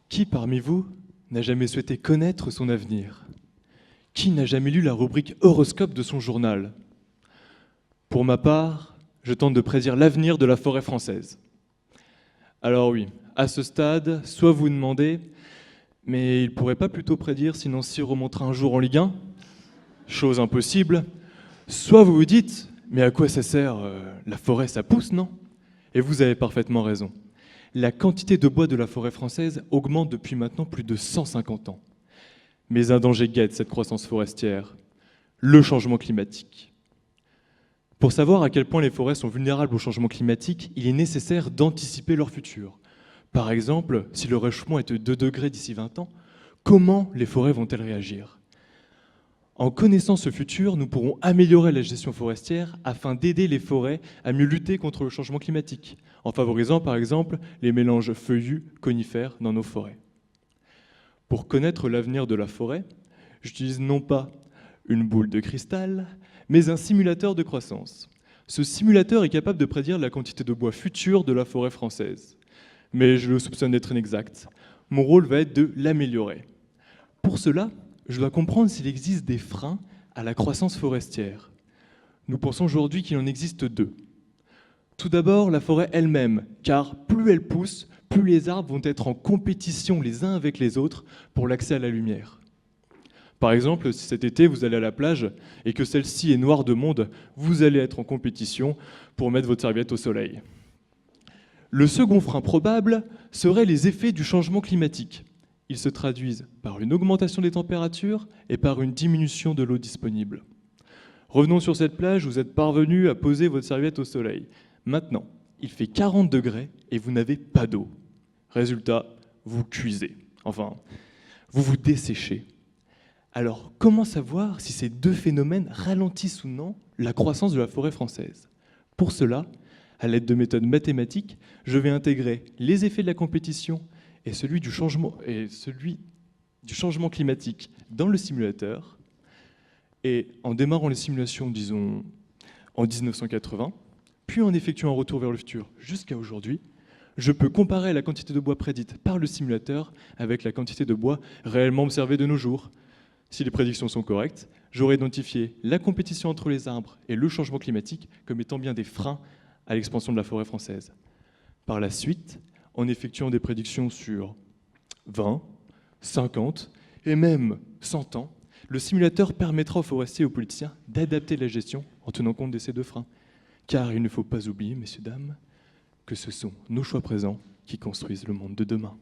Qui parmi vous n'a jamais souhaité connaître son avenir? Qui n'a jamais lu la rubrique horoscope de son journal? Pour ma part, je tente de prédire l'avenir de la forêt française. Alors oui, à ce stade, soit vous demandez, mais il ne pourrait pas plutôt prédire si Nancy remontera un jour en Ligue 1? Chose impossible. Soit vous vous dites, mais à quoi ça sert? La forêt, ça pousse, non? Et vous avez parfaitement raison. La quantité de bois de la forêt française augmente depuis maintenant plus de 150 ans. Mais un danger guette cette croissance forestière, le changement climatique. Pour savoir à quel point les forêts sont vulnérables au changement climatique, il est nécessaire d'anticiper leur futur. Par exemple, si le réchauffement est de 2 degrés d'ici 20 ans, comment les forêts vont-elles réagir? En connaissant ce futur, nous pourrons améliorer la gestion forestière afin d'aider les forêts à mieux lutter contre le changement climatique, en favorisant par exemple les mélanges feuillus conifères dans nos forêts. Pour connaître l'avenir de la forêt, j'utilise non pas une boule de cristal, mais un simulateur de croissance. Ce simulateur est capable de prédire la quantité de bois future de la forêt française. Mais je le soupçonne d'être inexact. Mon rôle va être de l'améliorer. Pour cela, je dois comprendre s'il existe des freins à la croissance forestière. Nous pensons aujourd'hui qu'il en existe 2. Tout d'abord, la forêt elle-même, car plus elle pousse, plus les arbres vont être en compétition les uns avec les autres pour l'accès à la lumière. Par exemple, si cet été vous allez à la plage et que celle-ci est noire de monde, vous allez être en compétition pour mettre votre serviette au soleil. Le second frein probable serait les effets du changement climatique. Ils se traduisent par une augmentation des températures et par une diminution de l'eau disponible. Revenons sur cette plage, vous êtes parvenu à poser votre serviette au soleil. Maintenant, il fait 40 degrés et vous n'avez pas d'eau. Résultat, vous cuisez. Enfin, vous vous desséchez. Alors, comment savoir si ces 2 phénomènes ralentissent ou non la croissance de la forêt française? Pour cela, à l'aide de méthodes mathématiques, je vais intégrer les effets de la compétition et celui du changement climatique dans le simulateur. Et en démarrant les simulations, disons, en 1980, puis en effectuant un retour vers le futur jusqu'à aujourd'hui, je peux comparer la quantité de bois prédite par le simulateur avec la quantité de bois réellement observée de nos jours. Si les prédictions sont correctes, j'aurai identifié la compétition entre les arbres et le changement climatique comme étant bien des freins à l'expansion de la forêt française. Par la suite, en effectuant des prédictions sur 20, 50 et même 100 ans, le simulateur permettra aux forestiers et aux politiciens d'adapter la gestion en tenant compte de ces 2 freins. Car il ne faut pas oublier, messieurs, dames, que ce sont nos choix présents qui construisent le monde de demain.